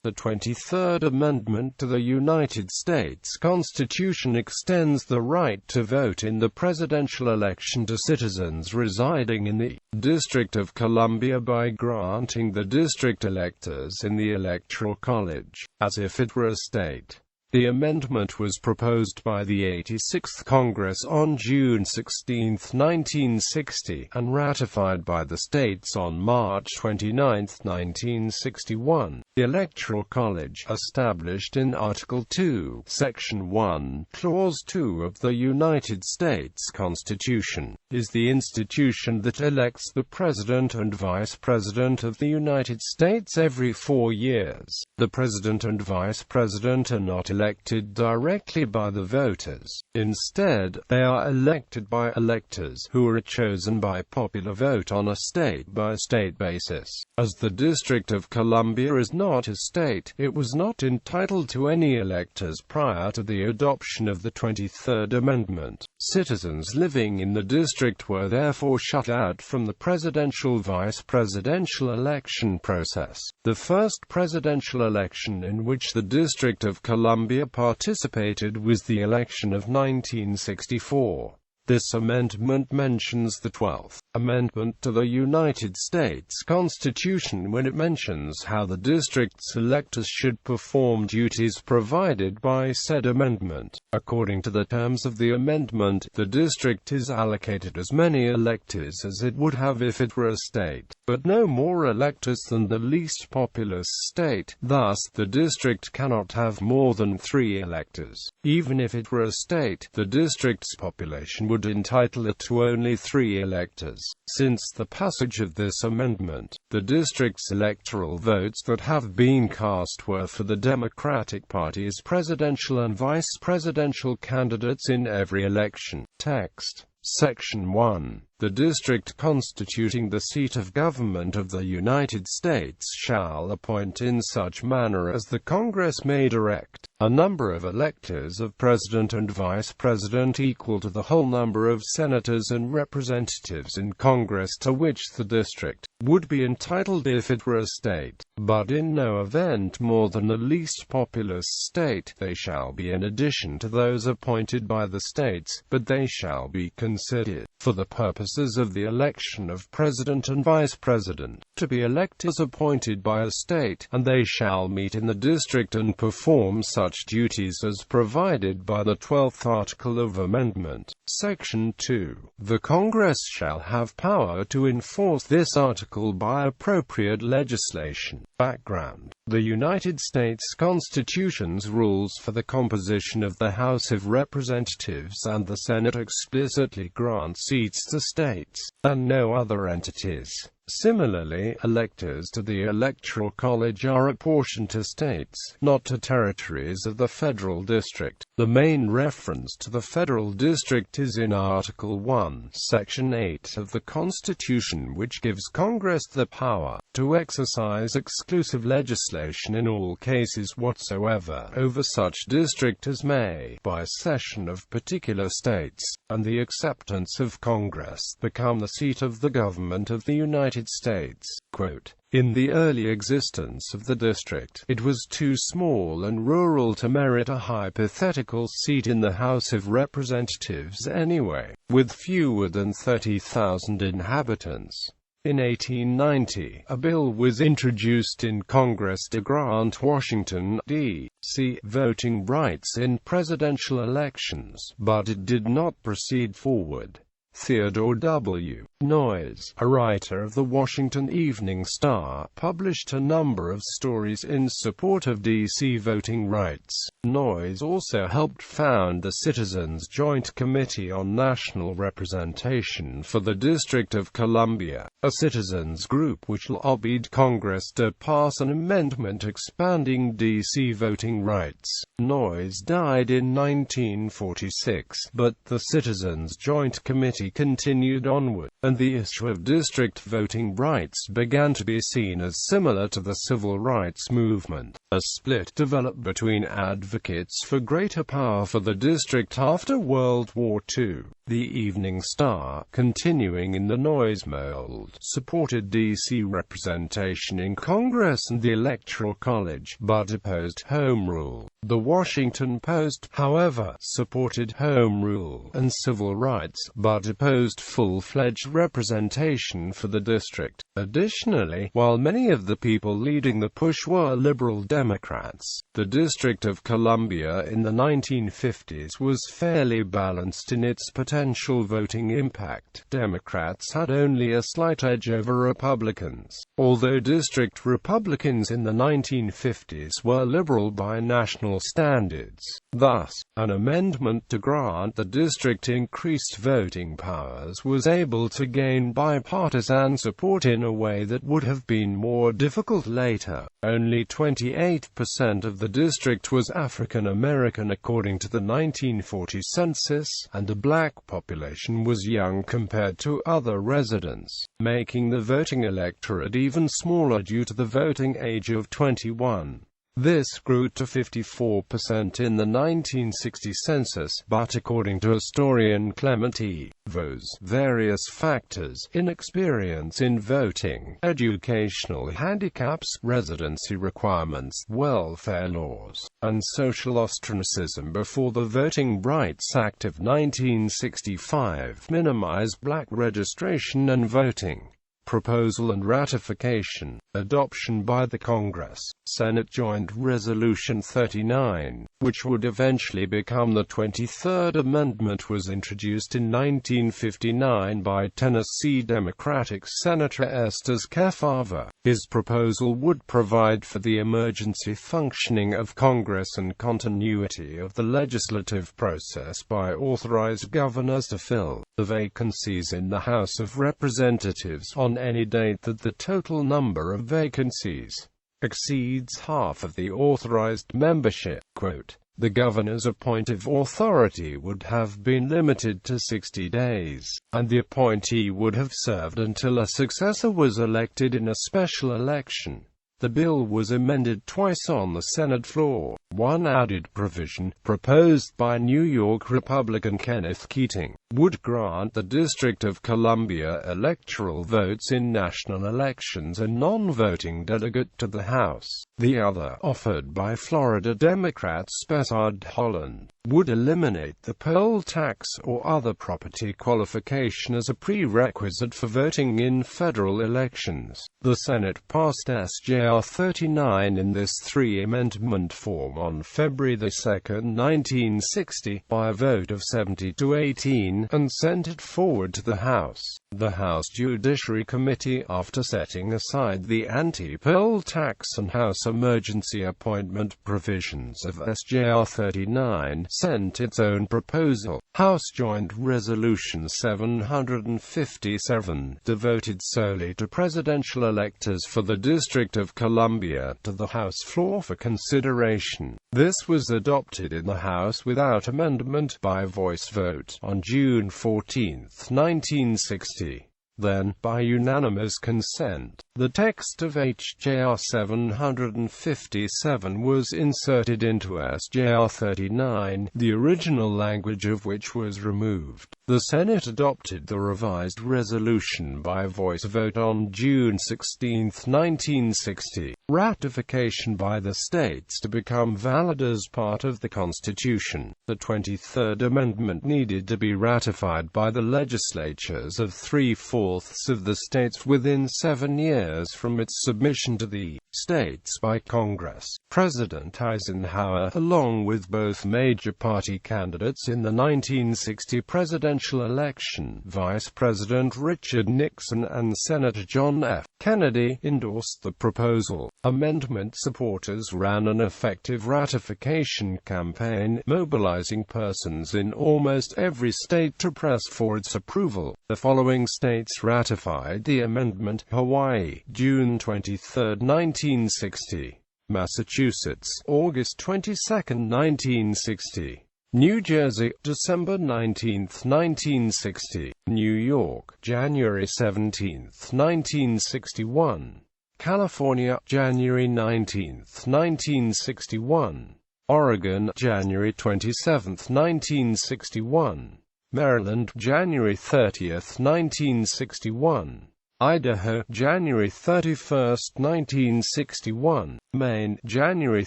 The 23rd Amendment to the United States Constitution extends the right to vote in the presidential election to citizens residing in the District of Columbia by granting the district electors in the Electoral College, as if it were a state. The amendment was proposed by the 86th Congress on June 16, 1960, and ratified by the states on March 29, 1961. The Electoral College, established in Article 2, Section 1, Clause 2 of the United States Constitution, is the institution that elects the President and Vice President of the United States every 4 years. The President and Vice President are not elected directly by the voters. Instead, they are elected by electors, who are chosen by popular vote on a state-by-state basis. As the District of Columbia is not a state, it was not entitled to any electors prior to the adoption of the 23rd Amendment. Citizens living in the district were therefore shut out from the presidential-vice presidential election process. The first presidential election in which the District of Columbia participated was the election of 1964. This amendment mentions the 12th Amendment to the United States Constitution when it mentions how the district's electors should perform duties provided by said amendment. According to the terms of the amendment, the district is allocated as many electors as it would have if it were a state, but no more electors than the least populous state. Thus, the district cannot have more than 3 electors. Even if it were a state, the district's population would entitle it to only 3 electors. Since the passage of this amendment, the district's electoral votes that have been cast were for the Democratic Party's presidential and vice presidential candidates in every election. Text. Section 1. The district constituting the seat of government of the United States shall appoint in such manner as the Congress may direct a number of electors of President and Vice President equal to the whole number of senators and representatives in Congress to which the district would be entitled if it were a state, but in no event more than the least populous state. They shall be in addition to those appointed by the states, but they shall be considered, for the purposes of the election of President and Vice President, to be electors appointed by a state, and they shall meet in the district and perform such duties as provided by the 12th Article of Amendment. Section 2. The Congress shall have power to enforce this article by appropriate legislation. Background. The United States Constitution's rules for the composition of the House of Representatives and the Senate explicitly grant seats to states, and no other entities. Similarly, electors to the Electoral College are apportioned to states, not to territories of the federal district. The main reference to the federal district is in Article 1, Section 8 of the Constitution, which gives Congress the power to exercise exclusive legislation in all cases whatsoever over such district as may, by cession of particular states, and the acceptance of Congress, become the seat of the government of the United States. Quote, in the early existence of the district, it was too small and rural to merit a hypothetical seat in the House of Representatives anyway, with fewer than 30,000 inhabitants. In 1890, a bill was introduced in Congress to grant Washington, D.C. voting rights in presidential elections, but it did not proceed forward. Theodore W. Noyes, a writer of the Washington Evening Star, published a number of stories in support of D.C. voting rights. Noyes also helped found the Citizens Joint Committee on National Representation for the District of Columbia, a citizens group which lobbied Congress to pass an amendment expanding D.C. voting rights. Noyes died in 1946, but the Citizens Joint Committee party continued onward, and the issue of district voting rights began to be seen as similar to the civil rights movement. A split developed between advocates for greater power for the district after World War II. The Evening Star, continuing in the noise mold, supported D.C. representation in Congress and the Electoral College, but opposed Home Rule. The Washington Post, however, supported Home Rule and civil rights, but opposed full-fledged representation for the district. Additionally, while many of the people leading the push were liberal Democrats, the District of Columbia in the 1950s was fairly balanced in its potential voting impact. Democrats had only a slight edge over Republicans, although district Republicans in the 1950s were liberal by national standards. Thus, an amendment to grant the district increased voting powers was able to gain bipartisan support in a way that would have been more difficult later. Only 28% of the district was African American according to the 1940 census, and the black population was young compared to other residents, making the voting electorate even smaller due to the voting age of 21. This grew to 54% in the 1960 census, but according to historian Clement E. Vos, various factors, inexperience in voting, educational handicaps, residency requirements, welfare laws, and social ostracism before the Voting Rights Act of 1965 minimized black registration and voting. Proposal and ratification. Adoption by the Congress. Senate Joint Resolution 39, which would eventually become the 23rd Amendment, was introduced in 1959 by Tennessee Democratic Senator Estes Kefauver. His proposal would provide for the emergency functioning of Congress and continuity of the legislative process by authorized governors to fill the vacancies in the House of Representatives on any date that the total number of vacancies exceeds half of the authorized membership. Quote, the governor's appointive authority would have been limited to 60 days, and the appointee would have served until a successor was elected in a special election. The bill was amended twice on the Senate floor. One added provision, proposed by New York Republican Kenneth Keating, would grant the District of Columbia electoral votes in national elections and non-voting delegate to the House. The other, offered by Florida Democrat Spessard Holland, would eliminate the poll tax or other property qualification as a prerequisite for voting in federal elections. The Senate passed S.J.R. 39 in this three-amendment form on February 2, 1960, by a vote of 70 to 18, and sent it forward to the House. The House Judiciary Committee, after setting aside the anti-poll tax and House emergency appointment provisions of S.J.R. 39, sent its own proposal, House Joint Resolution 757, devoted solely to presidential electors for the District of Columbia, to the House floor for consideration. This was adopted in the House without amendment by voice vote on June 14, 1960. Then, by unanimous consent, the text of H.J.R. 757 was inserted into S.J.R. 39, the original language of which was removed. The Senate adopted the revised resolution by voice vote on June 16, 1960. Ratification by the states to become valid as part of the Constitution. The 23rd Amendment needed to be ratified by the legislatures of 3/4 of the states within 7 years from its submission to the states by Congress. President Eisenhower, along with both major party candidates in the 1960 presidential election, Vice President Richard Nixon and Senator John F. Kennedy, endorsed the proposal. Amendment supporters ran an effective ratification campaign, mobilizing persons in almost every state to press for its approval. The following states ratified the amendment: Hawaii, June 23, 1960. Massachusetts, August 22, 1960. New Jersey, December 19, 1960. New York, January 17, 1961. California, January 19, 1961. Oregon, January 27, 1961. Maryland, January 30, 1961. Idaho, January 31, 1961. Maine, January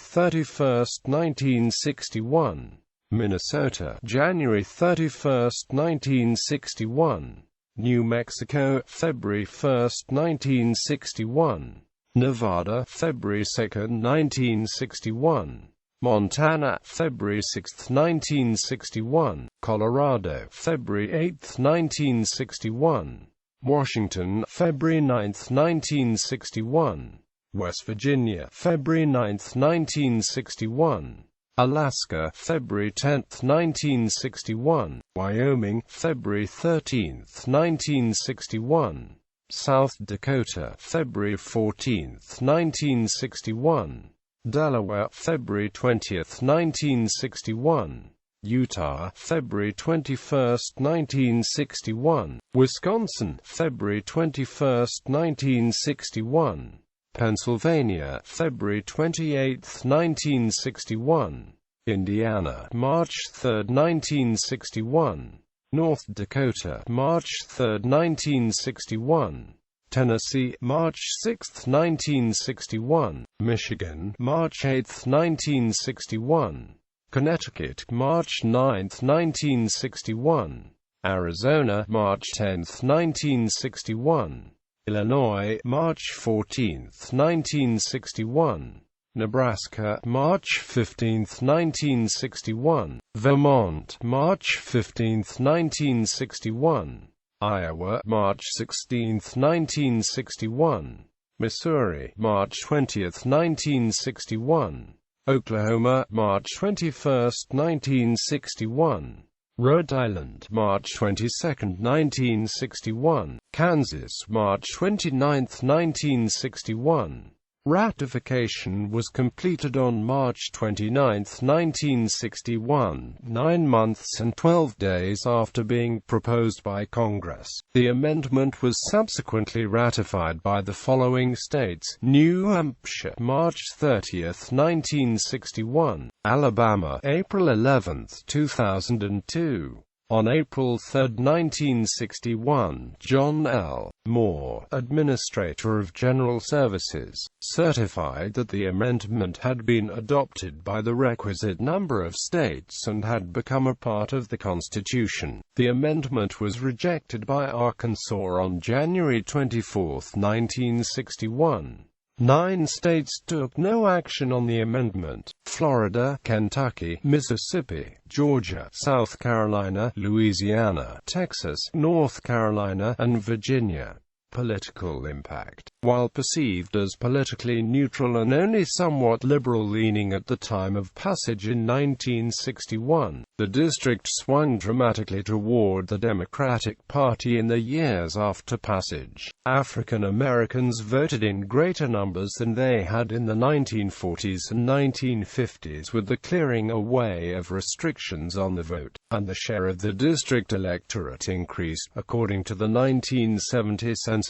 31, 1961. Minnesota, January 31, 1961. New Mexico, February 1, 1961. Nevada, February 2, 1961. Montana, February 6, 1961. Colorado, February 8, 1961. Washington, February 9, 1961. West Virginia, February 9, 1961. Alaska, February 10, 1961. Wyoming, February 13, 1961. South Dakota, February 14, 1961. Delaware, February 20, 1961. Utah, February 21, 1961. Wisconsin, February 21, 1961. Pennsylvania, February 28, 1961. Indiana, March 3, 1961. North Dakota, March 3, 1961. Tennessee, March 6, 1961. Michigan, March 8, 1961. Connecticut, March 9, 1961. Arizona, March 10, 1961. Illinois, March 14, 1961. Nebraska, March 15, 1961. Vermont, March 15, 1961. Iowa, March 16, 1961. Missouri, March 20, 1961. Oklahoma, March 21, 1961. Rhode Island, March 22, 1961. Kansas, March 29, 1961. Ratification was completed on March 29, 1961, 9 months and 12 days after being proposed by Congress. The amendment was subsequently ratified by the following states: New Hampshire, March 30, 1961. Alabama, April 11, 2002. On April 3, 1961, John L. Moore, Administrator of General Services, certified that the amendment had been adopted by the requisite number of states and had become a part of the Constitution. The amendment was rejected by Arkansas on January 24, 1961. 9 states took no action on the amendment: Florida, Kentucky, Mississippi, Georgia, South Carolina, Louisiana, Texas, North Carolina, and Virginia. Political impact. While perceived as politically neutral and only somewhat liberal-leaning at the time of passage in 1961, the district swung dramatically toward the Democratic Party in the years after passage. African Americans voted in greater numbers than they had in the 1940s and 1950s, with the clearing away of restrictions on the vote, and the share of the district electorate increased. According to the 1970 census,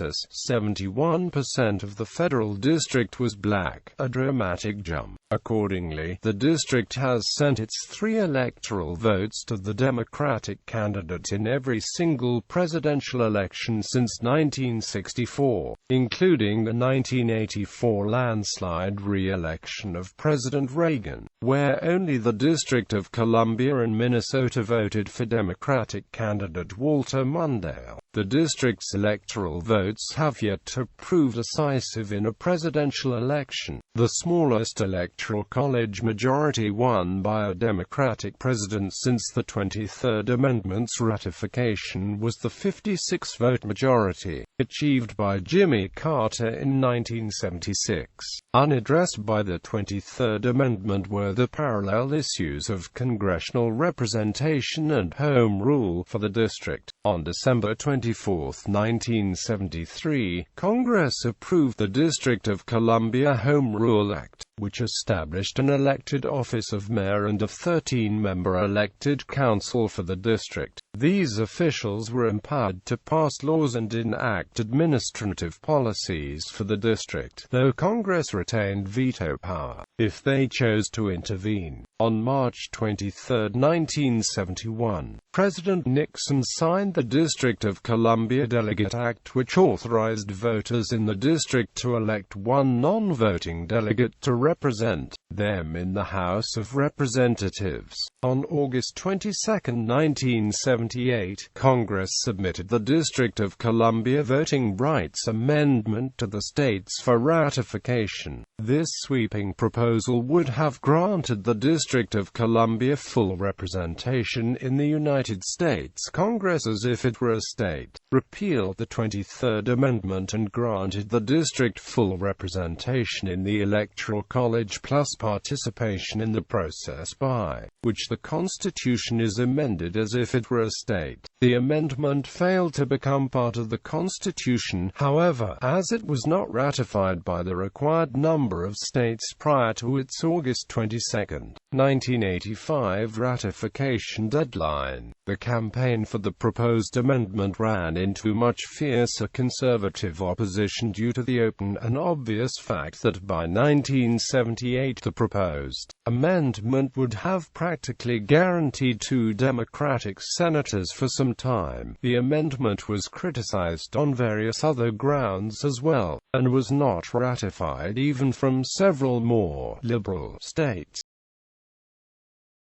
71% of the federal district was black, a dramatic jump. Accordingly, the district has sent its 3 electoral votes to the Democratic candidate in every single presidential election since 1964, including the 1984 landslide re-election of President Reagan, where only the District of Columbia and Minnesota voted for Democratic candidate Walter Mondale. The district's electoral votes have yet to prove decisive in a presidential election. The smallest Electoral College majority won by a Democratic president since the 23rd Amendment's ratification was the 56-vote majority, achieved by Jimmy Carter in 1976. Unaddressed by the 23rd Amendment were the parallel issues of congressional representation and home rule for the district. On December 24, 1973, Congress approved the District of Columbia Home Rule Act, which established an elected office of mayor and a 13-member elected council for the district. These officials were empowered to pass laws and enact administrative policies for the district, though Congress retained veto power if they chose to intervene. On March 23, 1971, President Nixon signed the District of Columbia Delegate Act, which authorized voters in the district to elect one non-voting delegate to represent them in the House of Representatives. On August 22, 1978, Congress submitted the District of Columbia Voting Rights Amendment to the states for ratification. This sweeping proposal would have granted the District of Columbia full representation in the United States Congress as if it were a state, repealed the 23rd Amendment and granted the district full representation in the Electoral College plus participation in the process by which the Constitution is amended as if it were a state. The amendment failed to become part of the Constitution, however, as it was not ratified by the required number of states prior to its August 22, 1985 ratification deadline. The campaign for the proposed amendment ran into much fiercer conservative opposition due to the open and obvious fact that by 1978 the proposed amendment would have practically guaranteed 2 Democratic senators for some time. The amendment was criticized on various other grounds as well, and was not ratified even from several more liberal states.